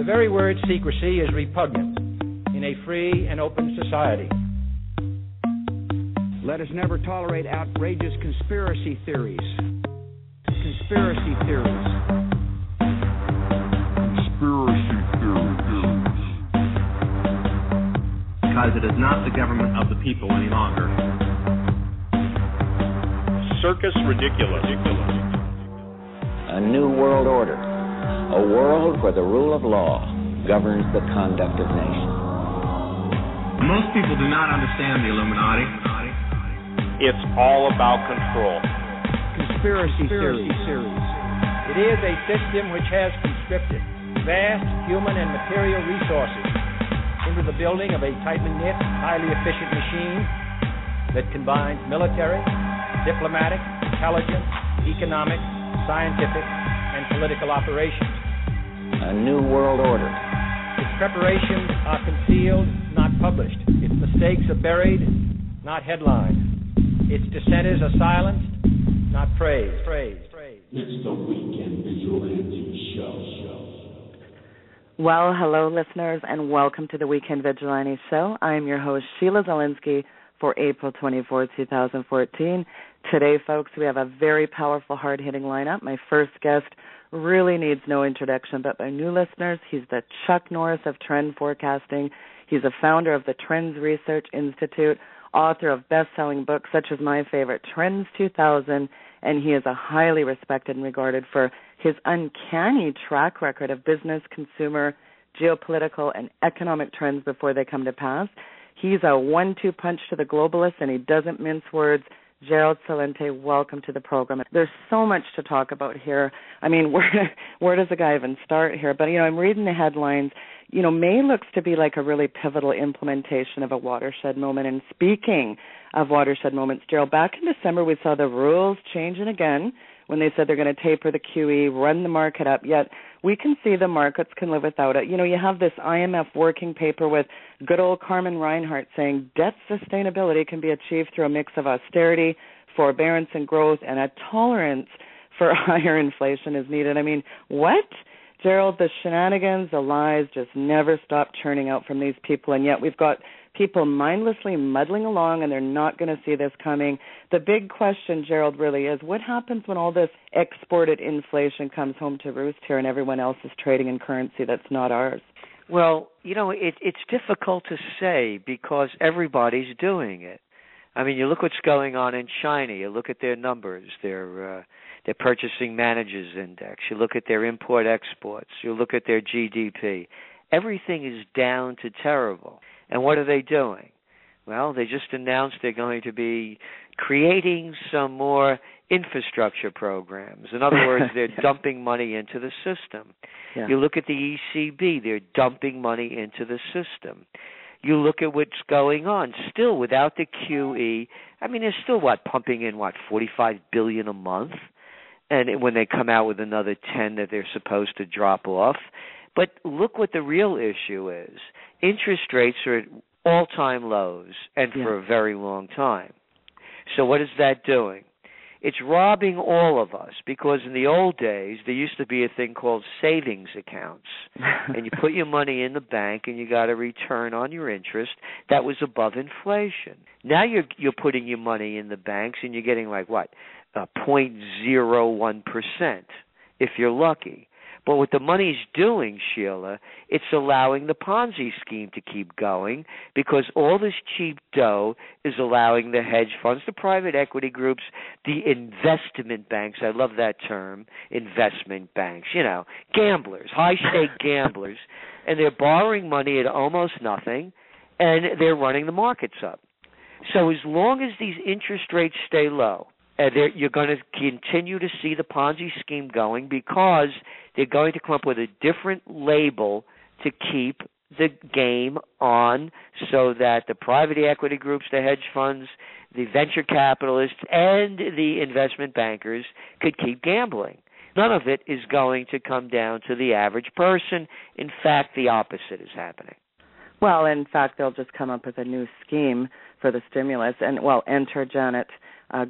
The very word secrecy is repugnant in a free and open society. Let us never tolerate outrageous conspiracy theories. Conspiracy theories. Conspiracy theories. Because it is not the government of the people any longer. Circus ridiculous. A new world order. A world where the rule of law governs the conduct of nations. Most people do not understand the Illuminati. It's all about control. Conspiracy theories. It is a system which has conscripted vast human and material resources into the building of a tightly knit, highly efficient machine that combines military, diplomatic, intelligence, economic, scientific, and political operations. A new world order. Its preparations are concealed, not published. Its mistakes are buried, not headlined. Its dissenters are silenced, not praised. It's the Weekend Vigilante Show. Well, hello, listeners, and welcome to the Weekend Vigilante Show. I am your host, Sheila Zelinsky, for April 24, 2014. Today, folks, we have a very powerful, hard-hitting lineup. My first guest really needs no introduction, but by new listeners, he's the Chuck Norris of trend forecasting. He's a founder of the TrendsResearchInstitute, author of best-selling books such as my favorite, Trends 2000, and he is a highly respected and regarded for his uncanny track record of business, consumer, geopolitical, and economic trends before they come to pass. He's a 1-2 punch to the globalists, and he doesn't mince words. Gerald Celente, welcome to the program. There's so much to talk about here. I mean, where does a guy even start here? But, I'm reading the headlines. May looks to be like a really pivotal implementation of a watershed moment. And speaking of watershed moments, Gerald, back in December we saw the rules changing again when they said they're going to taper the QE, run the market up, yet we can see the markets can live without it. You have this IMF working paper with good old Carmen Reinhart saying debt sustainability can be achieved through a mix of austerity, forbearance and growth, and a tolerance for higher inflation is needed. I mean, what? Gerald, the shenanigans, the lies just never stop churning out from these people, and yet we've got people mindlessly muddling along, and they're not going to see this coming. The big question, Gerald, really is, what happens when all this exported inflation comes home to roost here and everyone else is trading in currency that's not ours? Well, it's difficult to say because everybody's doing it. I mean, you look what's going on in China. You look at their numbers, their Purchasing Managers Index. You look at their import-exports. You look at their GDP. Everything is down to terrible. And what are they doing? Well, they just announced they're going to be creating some more infrastructure programs. In other words, they're dumping money into the system. Yeah. You look at the ECB, they're dumping money into the system. You look at what's going on. Still, without the QE, I mean, they're still, pumping in, $45 billion a month? And when they come out with another 10 that they're supposed to drop off. But look what the real issue is. Interest rates are at all-time lows and for a very long time. So what is that doing? It's robbing all of us because in the old days there used to be a thing called savings accounts. And you put your money in the bank and you got a return on your interest that was above inflation. Now you're putting your money in the banks and you're getting 0.01% if you're lucky. But what the money's doing, Sheila, it's allowing the Ponzi scheme to keep going because all this cheap dough is allowing the hedge funds, the private equity groups, the investment banks, I love that term, investment banks, gamblers, high-stake gamblers, and they're borrowing money at almost nothing, and they're running the markets up. So as long as these interest rates stay low, you're going to continue to see the Ponzi scheme going because they're going to come up with a different label to keep the game on so that the private equity groups, the hedge funds, the venture capitalists, and the investment bankers could keep gambling. None of it is going to come down to the average person. In fact, the opposite is happening. Well, in fact, they'll just come up with a new scheme for the stimulus. And, enter Janet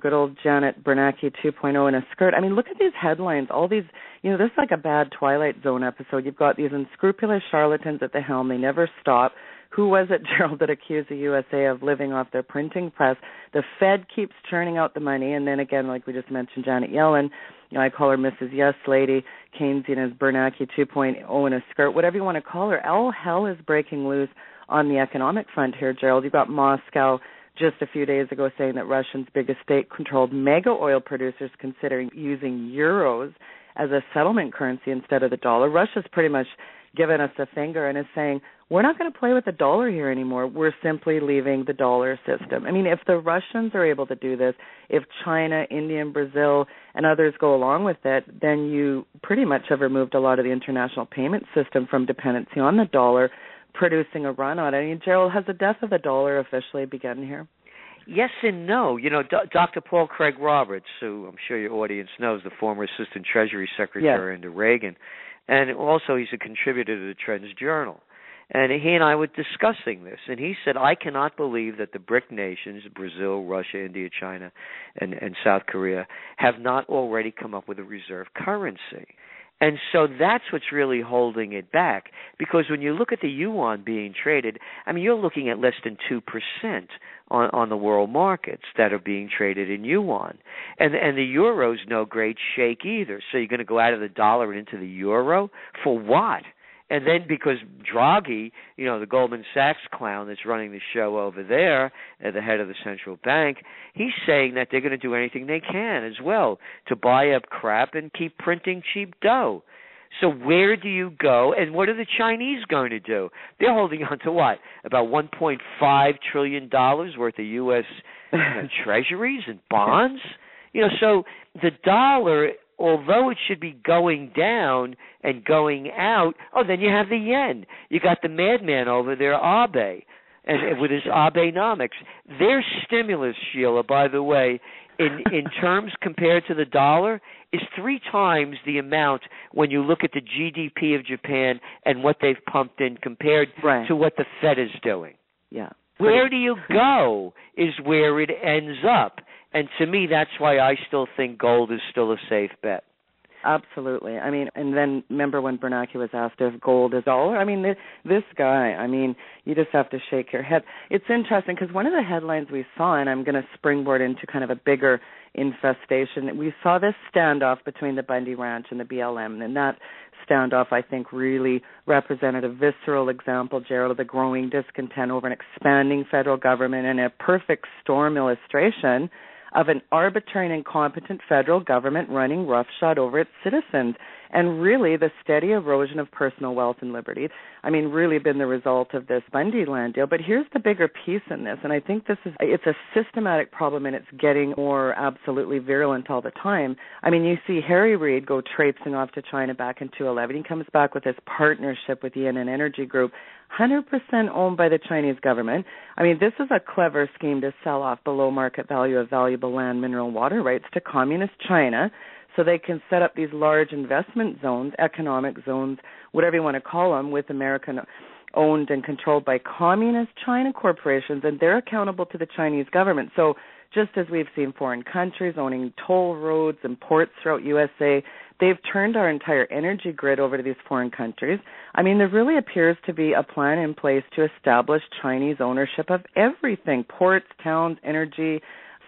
good old Janet Bernanke 2.0 in a skirt. I mean, look at these headlines. All these, this is like a bad Twilight Zone episode. You've got these unscrupulous charlatans at the helm. They never stop. Who was it, Gerald, that accused the USA of living off their printing press? The Fed keeps churning out the money, and then again, like we just mentioned, Janet Yellen, I call her Mrs. Yes Lady, Keynesian as Bernanke 2.0 in a skirt, whatever you want to call her. All hell is breaking loose on the economic front here, Gerald. You've got Moscow just a few days ago saying that Russia's biggest state-controlled mega oil producers considering using euros as a settlement currency instead of the dollar. Russia's pretty much given us a finger and is saying, we're not going to play with the dollar here anymore. We're simply leaving the dollar system. I mean, if the Russians are able to do this, if China, India, and Brazil and others go along with it, then you pretty much have removed a lot of the international payment system from dependency on the dollar, producing a run on it. I mean, Gerald, has the death of the dollar officially begun here? Yes and no. Dr. Paul Craig Roberts, who I'm sure your audience knows, the former Assistant Treasury Secretary under Reagan, and also he's a contributor to the TrendsJournal. And he and I were discussing this, and he said, I cannot believe that the BRIC nations, Brazil, Russia, India, China, and South Korea, have not already come up with a reserve currency. And so that's what's really holding it back, because when you look at the yuan being traded, I mean, you're looking at less than 2% on the world markets that are being traded in yuan. And the euro's no great shake either. So you're going to go out of the dollar and into the euro? For what? And then because Draghi, the Goldman Sachs clown that's running the show over there, the head of the central bank, he's saying that they're going to do anything they can as well to buy up crap and keep printing cheap dough. So where do you go, and what are the Chinese going to do? They're holding on to what? About $1.5 trillion worth of U.S. treasuries and bonds? So the dollar, although it should be going down and going out, then you have the yen. You got the madman over there, Abe, and with his Abenomics. Their stimulus, Sheila, by the way, in terms compared to the dollar, is 3 times the amount when you look at the GDP of Japan and what they've pumped in compared to what the Fed is doing. Yeah. Where do you go is where it ends up. And to me, that's why I still think gold is still a safe bet. Absolutely. I mean, and then remember when Bernanke was asked if gold is dollar? I mean, this guy, I mean, you just have to shake your head. It's interesting because one of the headlines we saw, and I'm going to springboard into kind of a bigger infestation, we saw this standoff between the Bundy Ranch and the BLM, and that standoff, I think, really represented a visceral example, Gerald, of the growing discontent over an expanding federal government and a perfect storm illustration of an arbitrary and incompetent federal government running roughshod over its citizens, and really the steady erosion of personal wealth and liberty. I mean, really been the result of this Bundy land deal. But here's the bigger piece in this, and I think it's a systematic problem, and it's getting more absolutely virulent all the time. I mean, you see Harry Reid go traipsing off to China back in 2011. He comes back with this partnership with the Yan'an Energy Group, 100% owned by the Chinese government. I mean, this is a clever scheme to sell off below market value of valuable land, mineral, and water rights to communist China so they can set up these large investment zones, economic zones, whatever you want to call them, with American-owned and controlled by communist China corporations, and they're accountable to the Chinese government. So just as we've seen foreign countries owning toll roads and ports throughout USA, they've turned our entire energy grid over to these foreign countries. I mean, there really appears to be a plan in place to establish Chinese ownership of everything, ports, towns, energy,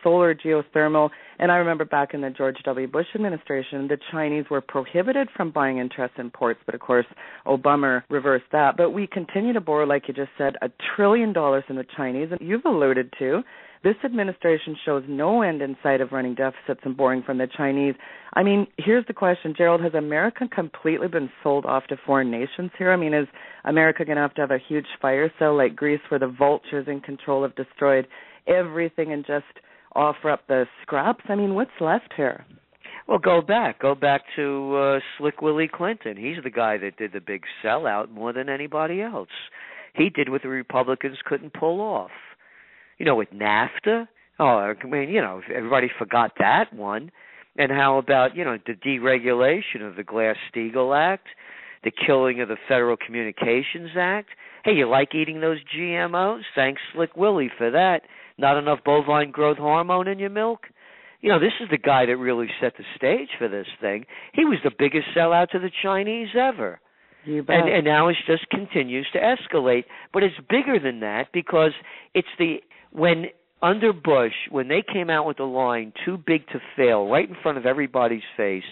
solar, geothermal. And I remember back in the George W. Bush administration, the Chinese were prohibited from buying interest in ports, but of course, Obama reversed that. But we continue to borrow, like you just said, $1 trillion from the Chinese. And you've alluded to, this administration shows no end in sight of running deficits and borrowing from the Chinese. I mean, here's the question, Gerald, has America completely been sold off to foreign nations here? I mean, is America going to have a huge fire sale like Greece where the vultures in control have destroyed everything and just offer up the scraps? I mean, what's left here? Well, go back to Slick Willie Clinton. He's the guy that did the big sellout more than anybody else. He did what the Republicans couldn't pull off. With NAFTA, everybody forgot that one. And how about, the deregulation of the Glass-Steagall Act, the killing of the Federal Communications Act? Hey, you like eating those GMOs? Thanks, Slick Willie, for that. Not enough bovine growth hormone in your milk? This is the guy that really set the stage for this thing. He was the biggest sellout to the Chinese ever. You bet. And now it just continues to escalate. But it's bigger than that because it's when under Bush, when they came out with the line, too big to fail, right in front of everybody's face,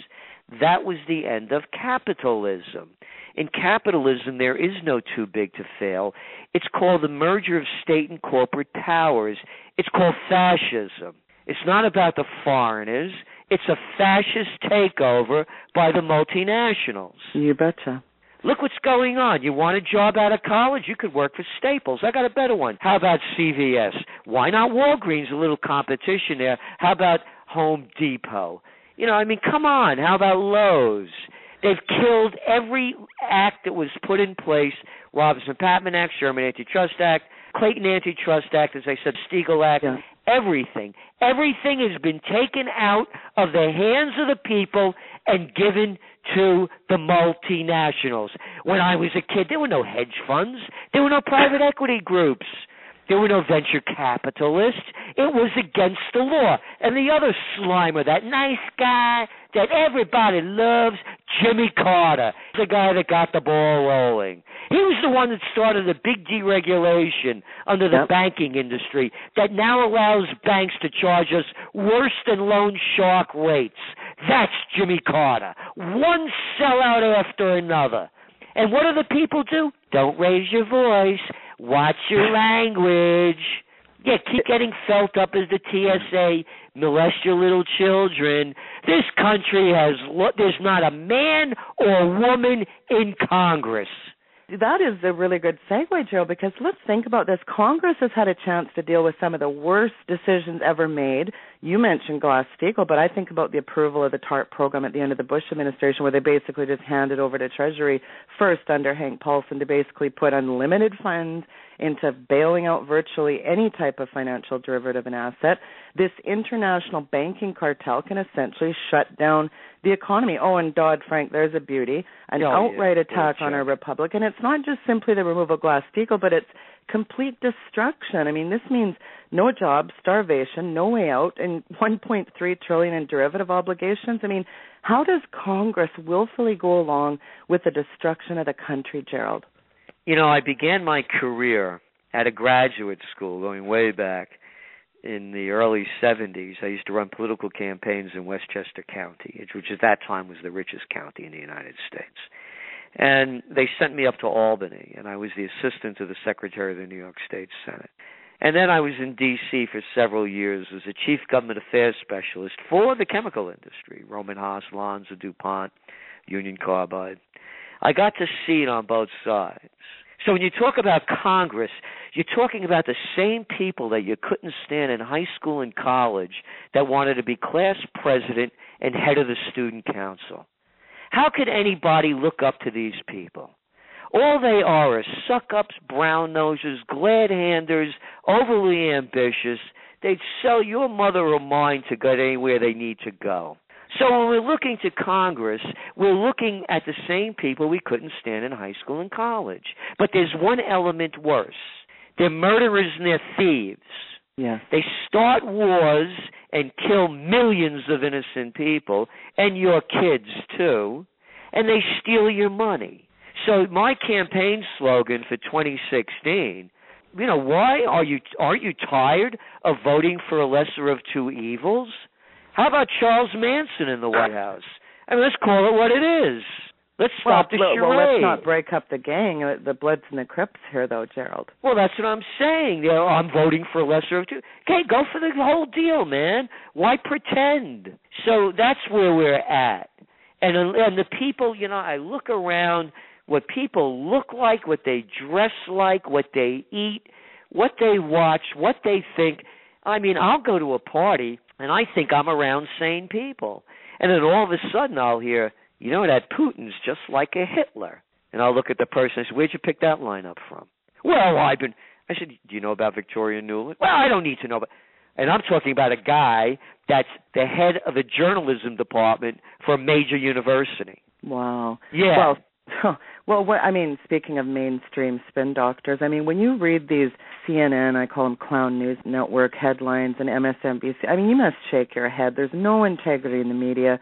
that was the end of capitalism. In capitalism, there is no too big to fail. It's called the merger of state and corporate powers. It's called fascism. It's not about the foreigners. It's a fascist takeover by the multinationals. You betcha. Look what's going on. You want a job out of college? You could work for Staples. I got a better one. How about CVS? Why not Walgreens? A little competition there. How about Home Depot? Come on. How about Lowe's? They've killed every act that was put in place. Robinson-Patman Act, Sherman Antitrust Act, Clayton Antitrust Act, as I said, Stiegel Act. Yeah. Everything has been taken out of the hands of the people and given to the multinationals. When I was a kid, there were no hedge funds. There were no private equity groups. There were no venture capitalists. It was against the law. And the other Slimer, that nice guy that everybody loves, Jimmy Carter, the guy that got the ball rolling. He was the one that started the big deregulation under the banking industry that now allows banks to charge us worse than loan shark rates. That's Jimmy Carter. One sellout after another. And what do the people do? Don't raise your voice. Watch your language. Yeah, keep getting felt up as the TSA, molest your little children. This country there's not a man or woman in Congress. That is a really good segue, Joe, because let's think about this. Congress has had a chance to deal with some of the worst decisions ever made. You mentioned Glass-Steagall, but I think about the approval of the TARP program at the end of the Bush administration, where they basically just handed over to Treasury, first under Hank Paulson, to basically put unlimited funds into bailing out virtually any type of financial derivative and asset. This international banking cartel can essentially shut down the economy. Oh, and Dodd-Frank, there's a beauty, an outright attack on our republic. And it's not just simply the removal of Glass-Steagall, but it's complete destruction. I mean, this means no jobs, starvation, no way out, and $1.3 trillion in derivative obligations. I mean, how does Congress willfully go along with the destruction of the country, Gerald? I began my career at a graduate school going way back in the early 70s. I used to run political campaigns in Westchester County, which at that time was the richest county in the United States. And they sent me up to Albany, and I was the assistant to the Secretary of the New York State Senate. And then I was in D.C. for several years as a chief government affairs specialist for the chemical industry, Roman Haas, Lonza, DuPont, Union Carbide. I got to see it on both sides. So when you talk about Congress, you're talking about the same people that you couldn't stand in high school and college that wanted to be class president and head of the student council. How could anybody look up to these people? All they are suck-ups, brown-nosers, glad-handers, overly ambitious. They'd sell your mother or mine to get anywhere they need to go. So when we're looking to Congress, we're looking at the same people we couldn't stand in high school and college. But there's one element worse. They're murderers and they're thieves. Yeah. They start wars and kill millions of innocent people, and your kids too, and they steal your money. So my campaign slogan for 2016, why are you tired of voting for a lesser of two evils? How about Charles Manson in the White House? I mean, let's call it what it is. Let's stop the charade. Well, let's not break up the gang, the Bloods and the Crips here, though, Gerald. Well, that's what I'm saying. I'm voting for a lesser of two. Okay, go for the whole deal, man. Why pretend? So that's where we're at. And the people, I look around, what people look like, what they dress like, what they eat, what they watch, what they think. I mean, I'll go to a party, and I think I'm around sane people. And then all of a sudden I'll hear, that Putin's just like a Hitler. And I'll look at the person and say, where'd you pick that line up from? Well, I said, do you know about Victoria Nuland? Well, I don't need to know about. And I'm talking about a guy that's the head of the journalism department for a major university. Wow. Yeah. Well, Well, speaking of mainstream spin doctors, when you read these CNN, I call them Clown News Network headlines, and MSNBC, you must shake your head. There's no integrity in the media.